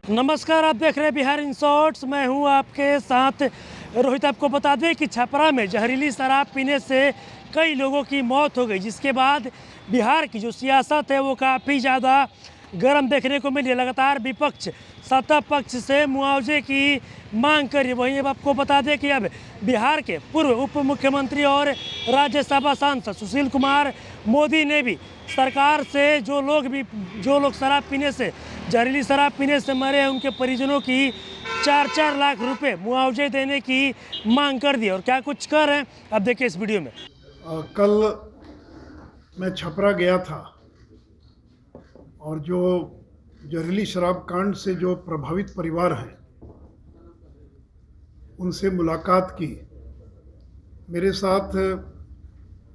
नमस्कार, आप देख रहे हैं बिहार इन शॉर्ट्स। मैं हूं आपके साथ रोहित। आपको बता दें कि छपरा में जहरीली शराब पीने से कई लोगों की मौत हो गई, जिसके बाद बिहार की जो सियासत है वो काफ़ी ज़्यादा गर्म देखने को मिली। लगातार विपक्ष सत्ता पक्ष से मुआवजे की मांग करी। वहीं अब आपको बता दें कि अब बिहार के पूर्व उप मुख्यमंत्री और राज्यसभा सांसद सुशील कुमार मोदी ने भी सरकार से जो लोग शराब पीने से जहरीली शराब पीने से मरे हैं उनके परिजनों की 4-4 लाख रुपए मुआवजे देने की मांग कर दी। और क्या कुछ कर रहे हैं अब देखिए इस वीडियो में। कल मैं छपरा गया था और जो जहरीली शराब कांड से जो प्रभावित परिवार हैं उनसे मुलाकात की। मेरे साथ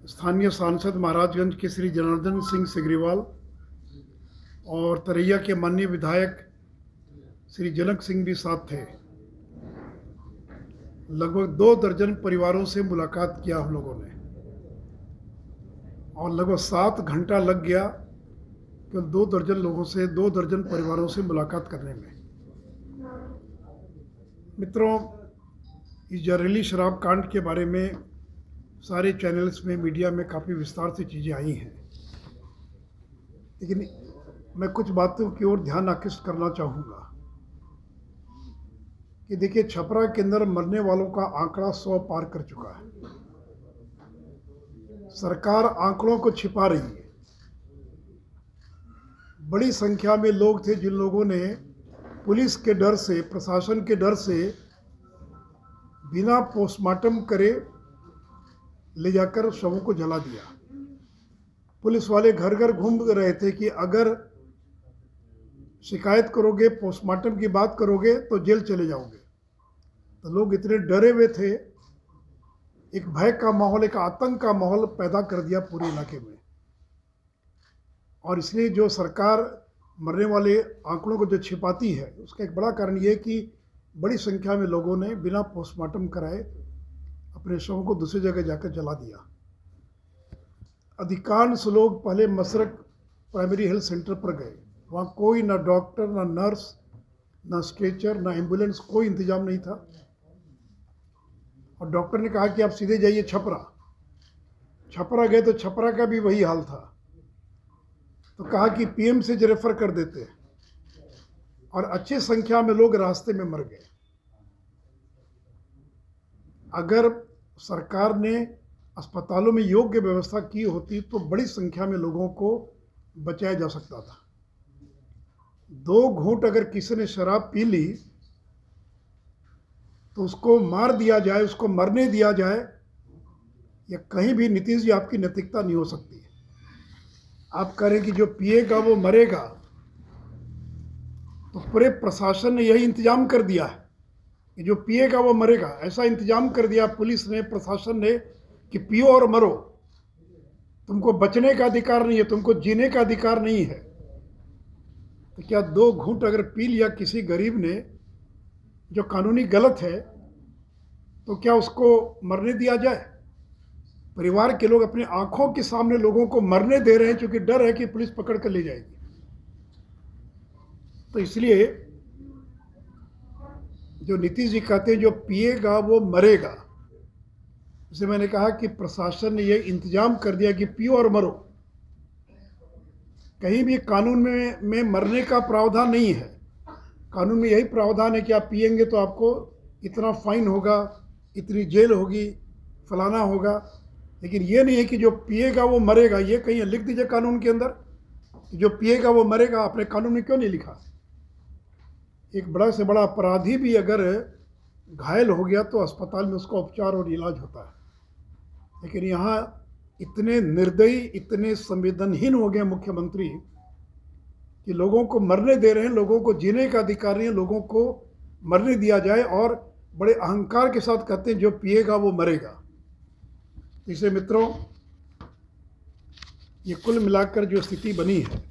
स्थानीय सांसद महाराजगंज के श्री जनार्दन सिंह सिग्रीवाल और तरैया के माननीय विधायक श्री जनक सिंह भी साथ थे। लगभग 2 दर्जन परिवारों से मुलाकात किया हम लोगों ने और लगभग 7 घंटा लग गया केवल 2 दर्जन परिवारों से मुलाकात करने में। मित्रों, इस जहरीली शराब कांड के बारे में सारे चैनल्स में, मीडिया में काफ़ी विस्तार से चीज़ें आई हैं, लेकिन मैं कुछ बातों की ओर ध्यान आकृष्ट करना चाहूँगा कि देखिए, छपरा के अंदर मरने वालों का आंकड़ा 100 पार कर चुका है। सरकार आंकड़ों को छिपा रही है। बड़ी संख्या में लोग थे जिन लोगों ने पुलिस के डर से, प्रशासन के डर से बिना पोस्टमार्टम करे ले जाकर शवों को जला दिया। पुलिस वाले घर घर घूम रहे थे कि अगर शिकायत करोगे, पोस्टमार्टम की बात करोगे तो जेल चले जाओगे। तो लोग इतने डरे हुए थे, एक भय का माहौल, एक आतंक का माहौल पैदा कर दिया पूरे इलाके में। और इसलिए जो सरकार मरने वाले आंकड़ों को जो छिपाती है, उसका एक बड़ा कारण ये है कि बड़ी संख्या में लोगों ने बिना पोस्टमार्टम कराए अपने शवों को दूसरी जगह जाकर जला दिया। अधिकांश लोग पहले मसरक प्राइमरी हेल्थ सेंटर पर गए। वहाँ कोई ना डॉक्टर, ना नर्स, ना स्ट्रेचर, ना एम्बुलेंस, कोई इंतजाम नहीं था। और डॉक्टर ने कहा कि आप सीधे जाइए छपरा गए तो छपरा का भी वही हाल था। तो कहा कि पीएम से रेफर कर देते हैं, और अच्छी संख्या में लोग रास्ते में मर गए। अगर सरकार ने अस्पतालों में योग्य व्यवस्था की होती तो बड़ी संख्या में लोगों को बचाया जा सकता था। 2 घूंट अगर किसी ने शराब पी ली तो उसको मार दिया जाए, उसको मरने दिया जाए, या कहीं भी नीतीश जी आपकी नैतिकता नहीं हो सकती है। आप करें कि जो पिएगा वो मरेगा, तो पूरे प्रशासन ने यही इंतजाम कर दिया है कि जो पिएगा वो मरेगा। ऐसा इंतजाम कर दिया पुलिस ने, प्रशासन ने, कि पियो और मरो, तुमको बचने का अधिकार नहीं है, तुमको जीने का अधिकार नहीं है। तो क्या 2 घूंट अगर पी लिया किसी गरीब ने, जो कानूनी गलत है, तो क्या उसको मरने दिया जाए? परिवार के लोग अपने आंखों के सामने लोगों को मरने दे रहे हैं क्योंकि डर है कि पुलिस पकड़ कर ले जाएगी। तो इसलिए जो नीतीश जी कहते हैं जो पिएगा वो मरेगा, जैसे मैंने कहा कि प्रशासन ने ये इंतजाम कर दिया कि पियो और मरो। कहीं भी कानून में मरने का प्रावधान नहीं है। कानून में यही प्रावधान है कि आप पिएंगे तो आपको इतना फाइन होगा, इतनी जेल होगी, फलाना होगा। लेकिन ये नहीं है कि जो पिएगा वो मरेगा। ये कहीं लिख दीजिए कानून के अंदर कि जो पिएगा वो मरेगा। आपने कानून में क्यों नहीं लिखा? एक बड़ा से बड़ा अपराधी भी अगर घायल हो गया तो अस्पताल में उसका उपचार और इलाज होता है। लेकिन यहाँ इतने निर्दयी, इतने संवेदनहीन हो गए मुख्यमंत्री कि लोगों को मरने दे रहे हैं, लोगों को जीने का अधिकार नहीं है, लोगों को मरने दिया जाए, और बड़े अहंकार के साथ कहते हैं जो पिएगा वो मरेगा। इसलिए मित्रों, ये कुल मिलाकर जो स्थिति बनी है,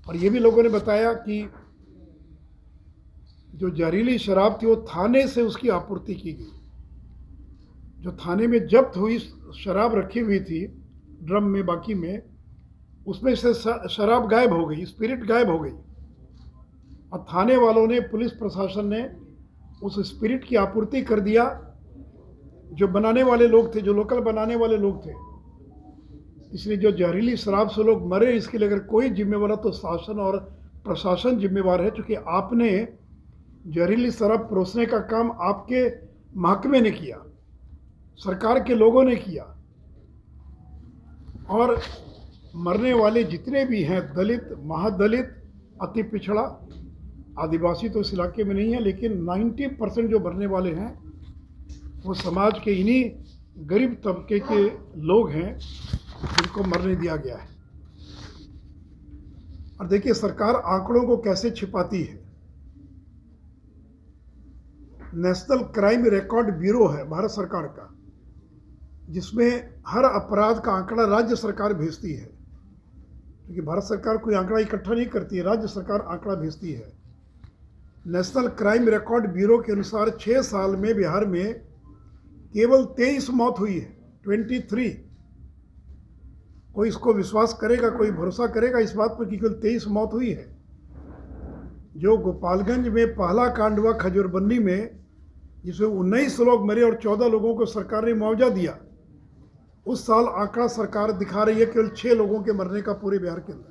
और ये भी लोगों ने बताया कि जो जहरीली शराब थी वो थाने से उसकी आपूर्ति की गई। जो थाने में जब्त हुई शराब रखी हुई थी ड्रम में, बाकी में, उसमें से शराब गायब हो गई, स्पिरिट गायब हो गई। और थाने वालों ने, पुलिस प्रशासन ने उस स्पिरिट की आपूर्ति कर दिया। जो बनाने वाले लोग थे, जो लोकल बनाने वाले लोग थे, इसलिए जो जहरीली शराब से लोग मरे, इसके लिए अगर कोई जिम्मेवार है तो शासन और प्रशासन जिम्मेवार है, क्योंकि आपने जहरीली शराब परोसने का काम आपके महकमे ने किया, सरकार के लोगों ने किया। और मरने वाले जितने भी हैं, दलित, महादलित, अति पिछड़ा, आदिवासी तो इस इलाके में नहीं है, लेकिन 90% जो मरने वाले हैं वो समाज के इन्हीं गरीब तबके के लोग हैं जिनको मरने दिया गया है। और देखिए सरकार आंकड़ों को कैसे छिपाती है। नेशनल क्राइम रिकॉर्ड ब्यूरो है भारत सरकार का, जिसमें हर अपराध का आंकड़ा राज्य सरकार भेजती है, क्योंकि भारत सरकार कोई आंकड़ा इकट्ठा नहीं करती है, राज्य सरकार आंकड़ा भेजती है। नेशनल क्राइम रिकॉर्ड ब्यूरो के अनुसार 6 साल में बिहार में केवल 23 मौत हुई है, 23। कोई इसको विश्वास करेगा, कोई भरोसा करेगा इस बात पर कि केवल 23 मौत हुई है? जो गोपालगंज में पहला कांड हुआ खजूरबन्नी में, जिसमें 19 लोग मरे और 14 लोगों को सरकार ने मुआवजा दिया, उस साल आंकड़ा सरकार दिखा रही है केवल 6 लोगों के मरने का पूरे बिहार के अंदर।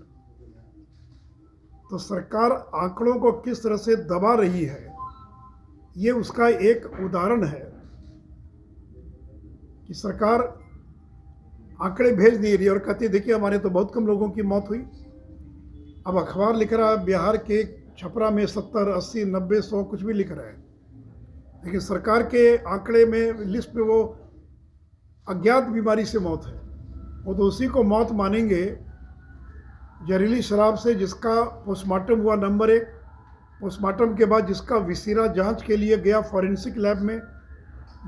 तो सरकार आंकड़ों को किस तरह से दबा रही है, ये उसका एक उदाहरण है कि सरकार आंकड़े भेज दे रही है और कहती है देखिए हमारे तो बहुत कम लोगों की मौत हुई। अब अखबार लिख रहा है बिहार के छपरा में 70, 80, 90, 100 कुछ भी लिख रहा है, लेकिन सरकार के आंकड़े में, लिस्ट में वो अज्ञात बीमारी से मौत है। वो तो उसी को मौत मानेंगे जहरीली शराब से, जिसका पोस्टमार्टम हुआ नंबर 1, पोस्टमार्टम के बाद जिसका विसिरा जांच के लिए गया फॉरेंसिक लैब में,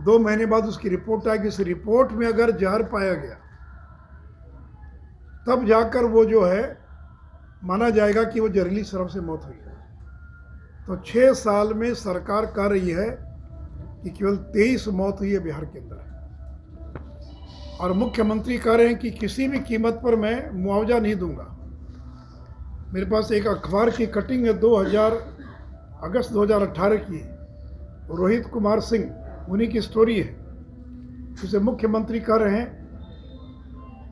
2 महीने बाद उसकी रिपोर्ट आई कि इस रिपोर्ट में अगर जहर पाया गया तब जाकर वो जो है माना जाएगा कि वो जहरीली शराब से मौत हुई है। तो 6 साल में सरकार कह रही है कि केवल 23 मौत हुई है बिहार के अंदर, और मुख्यमंत्री कह रहे हैं कि किसी भी कीमत पर मैं मुआवजा नहीं दूंगा। मेरे पास एक अखबार की कटिंग है अगस्त 2018 की, रोहित कुमार सिंह, उन्हीं की स्टोरी है, जिसे मुख्यमंत्री कह रहे हैं,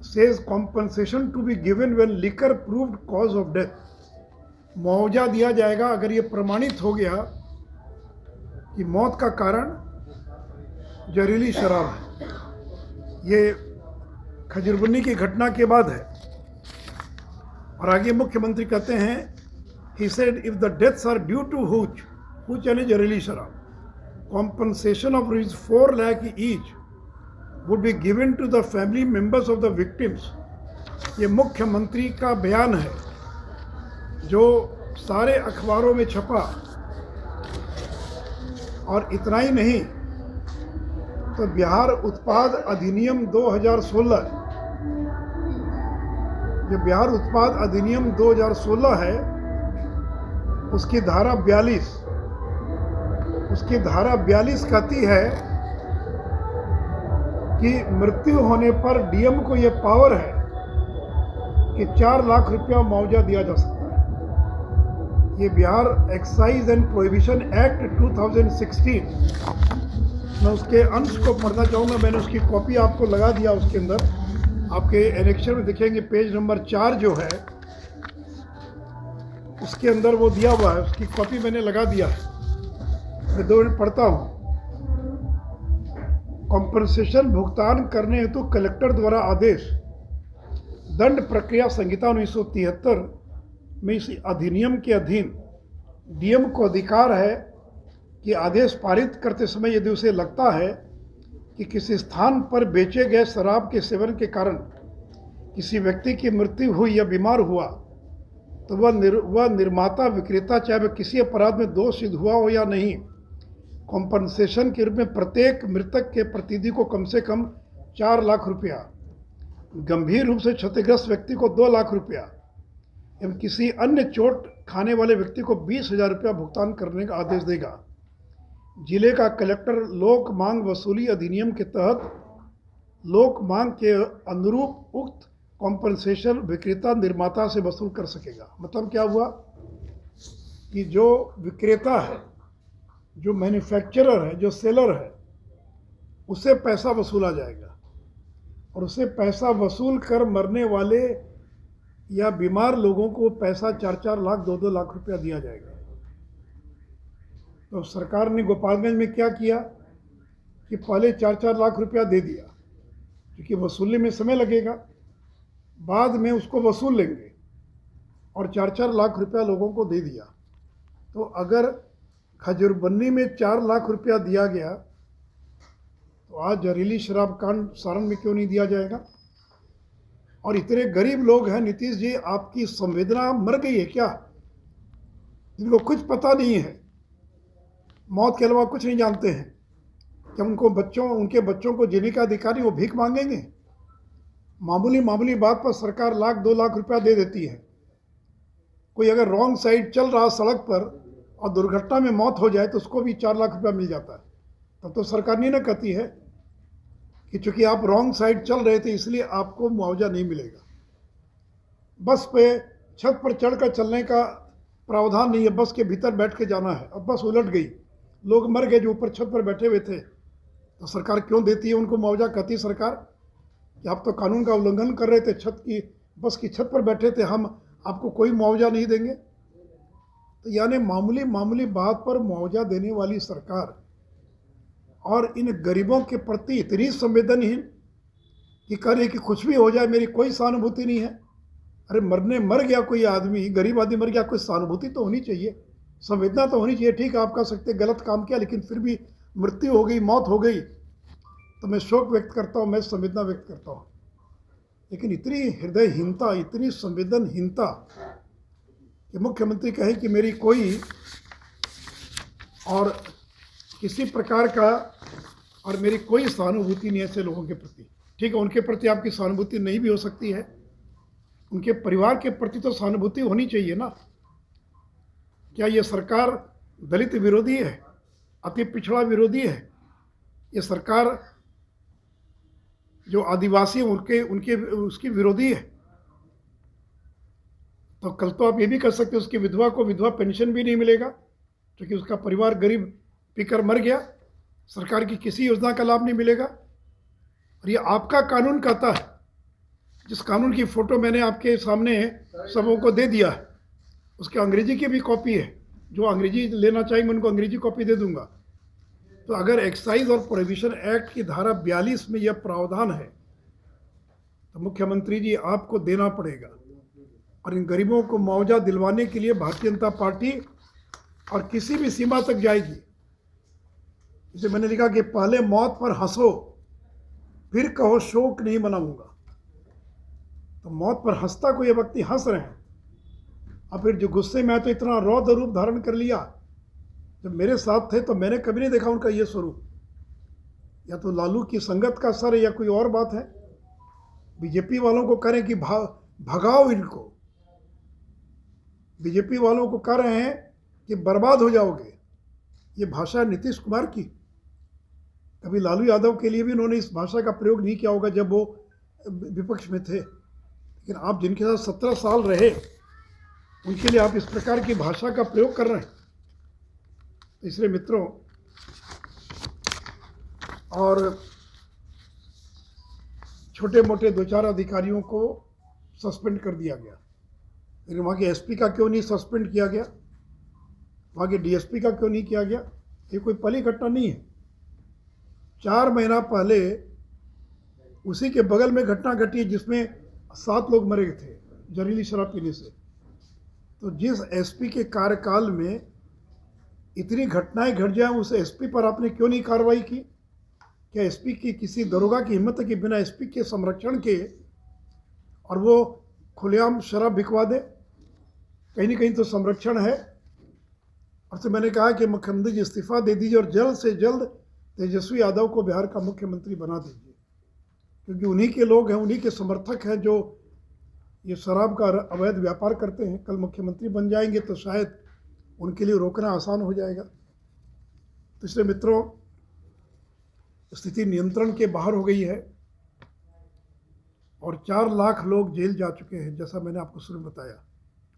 says compensation to be given when liquor proved cause of death. मुआवजा दिया जाएगा अगर ये प्रमाणित हो गया कि मौत का कारण जहरीली शराब है। ये खजूरबन्नी की घटना के बाद है। और आगे मुख्यमंत्री कहते हैं, he said if the deaths are due to hooch यानी जहरीली शराब, compensation of rupees 4 lakh each would be given to the family members of the victims। ये मुख्यमंत्री का बयान है जो सारे अखबारों में छपा। और इतना ही नहीं, तो बिहार उत्पाद अधिनियम 2016, जो बिहार उत्पाद अधिनियम 2016 है, उसकी धारा 42 कहती है कि मृत्यु होने पर डीएम को यह पावर है कि 4 लाख रुपया मुआवजा दिया जा सकता है। ये Bihar excise and prohibition act 2016, मैं उसके अंश को पढ़ना चाहूँगा। मैंने उसकी कॉपी आपको लगा दिया, उसके अंदर आपके एनेक्शन में दिखेंगे, पेज नंबर 4 जो है उसके अंदर वो दिया हुआ है, उसकी कॉपी मैंने लगा दिया है। मैं 2 मिनट पढ़ता हूँ। कॉम्पनसेशन भुगतान करने हेतु तो कलेक्टर द्वारा आदेश, दंड प्रक्रिया संहिता 1973 में इस अधिनियम के अधीन डीएम को अधिकार है कि आदेश पारित करते समय यदि उसे लगता है कि किसी स्थान पर बेचे गए शराब के सेवन के कारण किसी व्यक्ति की मृत्यु हुई या बीमार हुआ, तो वह निर्माता विक्रेता, चाहे वह किसी अपराध में दोष सिद्ध हुआ हो या नहीं, कॉम्पनसेशन के रूप में प्रत्येक मृतक के प्रतिनिधि को कम से कम 4 लाख रुपया, गंभीर रूप से क्षतिग्रस्त व्यक्ति को 2 लाख रुपया एवं किसी अन्य चोट खाने वाले व्यक्ति को 20,000 रुपया भुगतान करने का आदेश देगा। जिले का कलेक्टर लोक मांग वसूली अधिनियम के तहत लोक मांग के अनुरूप उक्त कॉम्पनसेशन विक्रेता निर्माता से वसूल कर सकेगा। मतलब क्या हुआ कि जो विक्रेता है, जो मैन्युफैक्चरर है, जो सेलर है, उससे पैसा वसूला जाएगा और उससे पैसा वसूल कर मरने वाले या बीमार लोगों को पैसा 4-4 लाख 2-2 लाख रुपया दिया जाएगा। तो सरकार ने गोपालगंज में क्या किया कि पहले 4-4 लाख रुपया दे दिया, क्योंकि वसूलने में समय लगेगा, बाद में उसको वसूल लेंगे, और 4-4 लाख रुपया लोगों को दे दिया। तो अगर खजूरबन्नी में 4 लाख रुपया दिया गया, तो आज जहरीली शराब कांड सारण में क्यों नहीं दिया जाएगा? और इतने गरीब लोग हैं नीतीश जी, आपकी संवेदना मर गई है क्या? जिनको कुछ पता नहीं है, मौत के अलावा कुछ नहीं जानते हैं, कि उनके बच्चों को जीने का अधिकार नहीं, वो भीख मांगेंगे? मामूली बात पर सरकार 1-2 लाख रुपया दे देती है। कोई अगर रॉन्ग साइड चल रहा सड़क पर और दुर्घटना में मौत हो जाए तो उसको भी 4 लाख रुपया मिल जाता है। तब तो सरकार नहीं ना कहती है कि चूंकि आप रॉन्ग साइड चल रहे थे इसलिए आपको मुआवजा नहीं मिलेगा। बस पे छत पर चढ़कर चलने का प्रावधान नहीं है, बस के भीतर बैठ के जाना है, अब बस उलट गई, लोग मर गए जो ऊपर छत पर बैठे हुए थे, तो सरकार क्यों देती है उनको मुआवजा? कहती सरकार कि आप तो कानून का उल्लंघन कर रहे थे, बस की छत पर बैठे थे, हम आपको कोई मुआवजा नहीं देंगे। तो यानी मामूली बात पर मुआवजा देने वाली सरकार और इन गरीबों के प्रति इतनी संवेदनहीन कि कह रही कि कुछ भी हो जाए मेरी कोई सहानुभूति नहीं है। अरे मर गया कोई आदमी, गरीब आदमी मर गया, कोई सहानुभूति तो होनी चाहिए, संवेदना तो होनी चाहिए। ठीक है, आप कह सकते गलत काम किया, लेकिन फिर भी मृत्यु हो गई, मौत हो गई, तो मैं शोक व्यक्त करता हूँ, मैं संवेदना व्यक्त करता हूँ। लेकिन इतनी हृदयहीनता, इतनी संवेदनहीनता कि मुख्यमंत्री कहे कि मेरी कोई और किसी प्रकार का और मेरी कोई सहानुभूति नहीं है ऐसे लोगों के प्रति। ठीक है, उनके प्रति आपकी सहानुभूति नहीं भी हो सकती है, उनके परिवार के प्रति तो सहानुभूति होनी चाहिए ना। क्या ये सरकार दलित विरोधी है, अति पिछड़ा विरोधी है? ये सरकार जो आदिवासी उसकी विरोधी है? तो कल तो आप ये भी कर सकते उसकी विधवा को विधवा पेंशन भी नहीं मिलेगा क्योंकि उसका परिवार गरीब पीकर मर गया, सरकार की किसी योजना का लाभ नहीं मिलेगा। और ये आपका कानून कहता है, जिस कानून की फ़ोटो मैंने आपके सामने सबों को दे दिया है, उसके अंग्रेजी की भी कॉपी है, जो अंग्रेजी लेना चाहेंगे उनको अंग्रेजी कॉपी दे दूंगा। तो अगर एक्साइज और प्रोहिबिशन एक्ट की धारा 42 में यह प्रावधान है तो मुख्यमंत्री जी आपको देना पड़ेगा। और इन गरीबों को मुआवजा दिलवाने के लिए भारतीय जनता पार्टी और किसी भी सीमा तक जाएगी। जैसे मैंने लिखा कि पहले मौत पर हंसो फिर कहो शोक नहीं मनाऊंगा। तो मौत पर हंसता कोई व्यक्ति हंस रहे हैं, और फिर जो गुस्से में आए तो इतना रौद्र रूप धारण कर लिया। जब मेरे साथ थे तो मैंने कभी नहीं देखा उनका ये स्वरूप। या तो लालू की संगत का असर है या कोई और बात है। बीजेपी वालों को करें कि भगाओ इनको, बीजेपी वालों को कह रहे हैं कि बर्बाद हो जाओगे। ये भाषा नीतीश कुमार की, कभी लालू यादव के लिए भी उन्होंने इस भाषा का प्रयोग नहीं किया होगा जब वो विपक्ष में थे। लेकिन आप जिनके साथ 17 साल रहे उनके लिए आप इस प्रकार की भाषा का प्रयोग कर रहे हैं। इसलिए मित्रों, और छोटे मोटे 2-4 अधिकारियों को सस्पेंड कर दिया गया, लेकिन वहाँ के एसपी का क्यों नहीं सस्पेंड किया गया, वहाँ के डीएसपी का क्यों नहीं किया गया? ये कोई पहली घटना नहीं है। 4 महीना पहले उसी के बगल में घटना घटी जिसमें 7 लोग मरे थे जहरीली शराब पीने से। तो जिस एसपी के कार्यकाल में इतनी घटनाएं घट जाएं, उस एसपी पर आपने क्यों नहीं कार्रवाई की? क्या एसपी की किसी दरोगा की हिम्मत है कि बिना एसपी के संरक्षण के और वो खुलेआम शराब बिकवा दे? कहीं ना कहीं तो संरक्षण है। और तो मैंने कहा कि मुख्यमंत्री जी इस्तीफा दे दीजिए और जल्द से जल्द तेजस्वी यादव को बिहार का मुख्यमंत्री बना दीजिए, क्योंकि उन्हीं के लोग हैं, उन्हीं के समर्थक हैं जो ये शराब का अवैध व्यापार करते हैं। कल मुख्यमंत्री बन जाएंगे तो शायद उनके लिए रोकना आसान हो जाएगा। तो इसलिए मित्रों, स्थिति नियंत्रण के बाहर हो गई है और 4 लाख लोग जेल जा चुके हैं। जैसा मैंने आपको शुरू में बताया,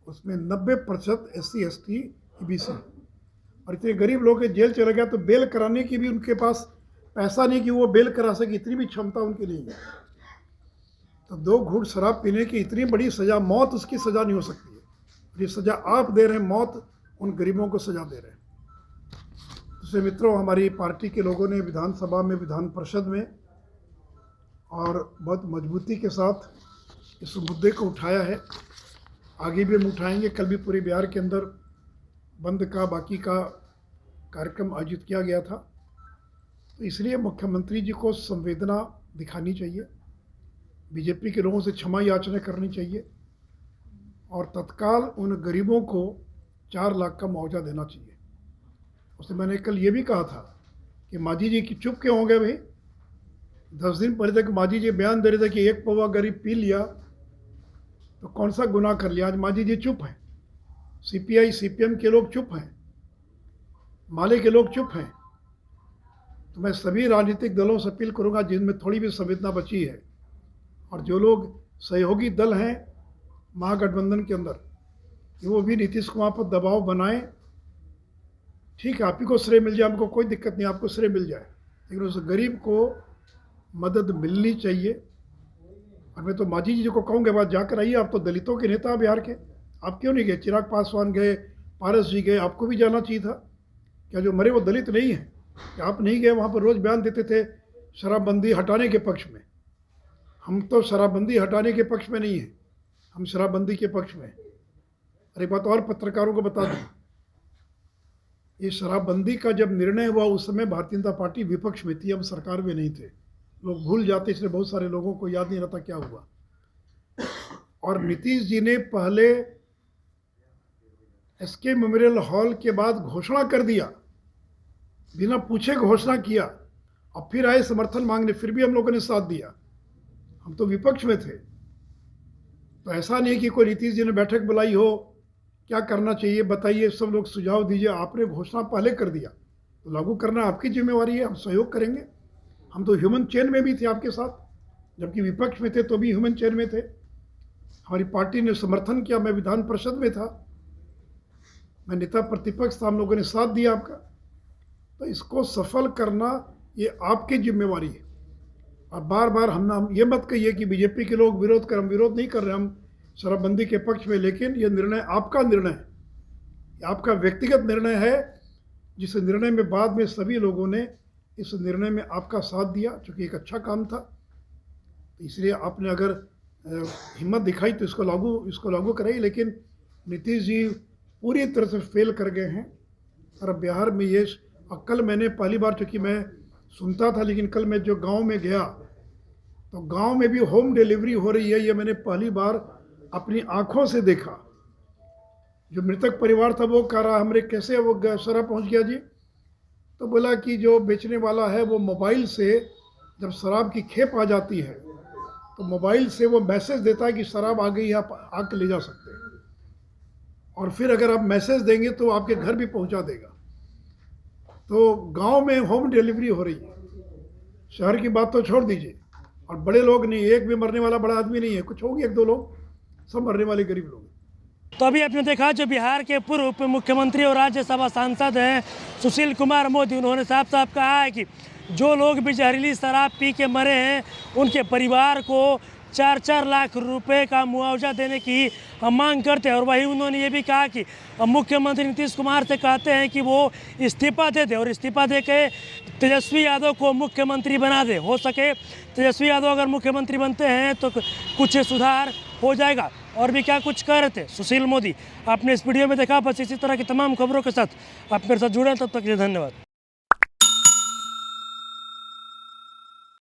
उसमें 90% SC ST ईबीसी, और इतने गरीब लोग के जेल चले गया तो बेल कराने की भी उनके पास पैसा नहीं कि वो बेल करा सके, इतनी भी क्षमता उनके लिए है। तो 2 घूंट शराब पीने की इतनी बड़ी सज़ा, मौत उसकी सज़ा नहीं हो सकती है। ये सज़ा आप दे रहे हैं, मौत उन गरीबों को सज़ा दे रहे हैं। दूसरे मित्रों, हमारी पार्टी के लोगों ने विधानसभा में, विधान परिषद में और बहुत मजबूती के साथ इस मुद्दे को उठाया है। आगे भी हम उठाएंगे। कल भी पूरे बिहार के अंदर बंद का, बाकी का कार्यक्रम आयोजित किया गया था। तो इसलिए मुख्यमंत्री जी को संवेदना दिखानी चाहिए, बीजेपी के लोगों से क्षमा याचना करनी चाहिए और तत्काल उन गरीबों को 4 लाख का मुआवजा देना चाहिए। उससे मैंने कल ये भी कहा था कि मांझी जी की चुप क्यों हो गए भाई? 10 दिन पहले तक मांझी जी बयान दे रहे थे कि 1 पौवा गरीब पी लिया तो कौन सा गुनाह कर लिया। आज मांझी जी चुप हैं, सीपीआई सीपीएम के लोग चुप हैं, माले के लोग चुप हैं। तो मैं सभी राजनीतिक दलों से अपील करूंगा जिनमें थोड़ी भी संवेदना बची है और जो लोग सहयोगी दल हैं महागठबंधन के अंदर, कि वो भी नीतीश कुमार पर दबाव बनाएं। ठीक है, आप ही को श्रेय मिल जाए, हमको कोई दिक्कत नहीं, आपको श्रेय मिल जाए, लेकिन उस गरीब को मदद मिलनी चाहिए। और मैं तो मांझी जी को कहूँगा, बात जाकर आइए, आप तो दलितों के नेता बिहार के, आप क्यों नहीं गए? चिराग पासवान गए, पारस जी गए, आपको भी जाना चाहिए था। क्या जो मरे वो दलित नहीं है? क्या आप नहीं गए? वहाँ पर रोज़ बयान देते थे शराबबंदी हटाने के पक्ष में। हम तो शराबबंदी हटाने के पक्ष में नहीं हैं, हम शराबबंदी के पक्ष में। अरे बात और पत्रकारों को बता दूँ, ये शराबबंदी का जब निर्णय हुआ उस समय भारतीय जनता पार्टी विपक्ष में थी, हम सरकार में नहीं थे। लोग भूल जाते, इसलिए बहुत सारे लोगों को याद नहीं रहता क्या हुआ। और नीतीश जी ने पहले एसके मेमोरियल हॉल के बाद घोषणा कर दिया, बिना पूछे घोषणा किया, और फिर आए समर्थन मांगने, फिर भी हम लोगों ने साथ दिया। हम तो विपक्ष में थे। तो ऐसा नहीं कि कोई नीतीश जी ने बैठक बुलाई हो, क्या करना चाहिए बताइए, सब लोग सुझाव दीजिए। आपने घोषणा पहले कर दिया तो लागू करना आपकी जिम्मेवारी है, हम सहयोग करेंगे। हम तो ह्यूमन चेन में भी थे आपके साथ, जबकि विपक्ष में थे तो भी ह्यूमन चेन में थे। हमारी पार्टी ने समर्थन किया, मैं विधान परिषद में था, मैं नेता प्रतिपक्ष था, हम लोगों ने साथ दिया आपका। तो इसको सफल करना ये आपकी जिम्मेवारी है। और बार बार हम ये मत कहिए कि बीजेपी के लोग विरोध कर, हम विरोध नहीं कर रहे, हम शराबबंदी के पक्ष में, लेकिन ये निर्णय आपका निर्णय है, आपका व्यक्तिगत निर्णय है, जिस निर्णय में बाद में सभी लोगों ने इस निर्णय में आपका साथ दिया, चूँकि एक अच्छा काम था। तो इसलिए आपने अगर हिम्मत दिखाई तो इसको लागू कराई। लेकिन नीतीश जी पूरी तरह से फेल कर गए हैं। और बिहार में ये, कल मैंने पहली बार, चूँकि मैं सुनता था, लेकिन कल मैं जो गांव में गया तो गांव में भी होम डिलीवरी हो रही है, ये मैंने पहली बार अपनी आंखों से देखा। जो मृतक परिवार था वो कह रहा, हमरे कैसे वो शराब पहुंच गया जी? तो बोला कि जो बेचने वाला है वो मोबाइल से, जब शराब की खेप आ जाती है तो मोबाइल से वो मैसेज देता है कि शराब आ गई है, आप आके ले जा सकते हैं, और फिर अगर आप मैसेज देंगे तो आपके घर भी पहुंचा देगा। तो गांव में होम डिलीवरी हो रही है। शहर की बात तो छोड़ दीजिए, और बड़े लोग नहीं, एक भी मरने वाला बड़ा आदमी नहीं है, कुछ होगी 1-2 लोग, सब मरने वाले गरीब लोग। तो अभी आपने देखा जो बिहार के पूर्व उप मुख्यमंत्री और राज्यसभा सांसद हैं सुशील कुमार मोदी, उन्होंने साफ साफ कहा है कि जो लोग भी जहरीली शराब पी के मरे हैं उनके परिवार को 4-4 लाख रुपए का मुआवजा देने की हम मांग करते हैं। और वहीं उन्होंने ये भी कहा कि मुख्यमंत्री नीतीश कुमार से कहते हैं कि वो इस्तीफा दे दे, और इस्तीफा दे के तेजस्वी यादव को मुख्यमंत्री बना दे। हो सके तेजस्वी यादव अगर मुख्यमंत्री बनते हैं तो कुछ सुधार हो जाएगा। और भी क्या कुछ कह रहे थे सुशील मोदी, आपने इस वीडियो में देखा। बस इसी तरह की तमाम खबरों के साथ आप मेरे साथ जुड़े, तब तक के लिए धन्यवाद।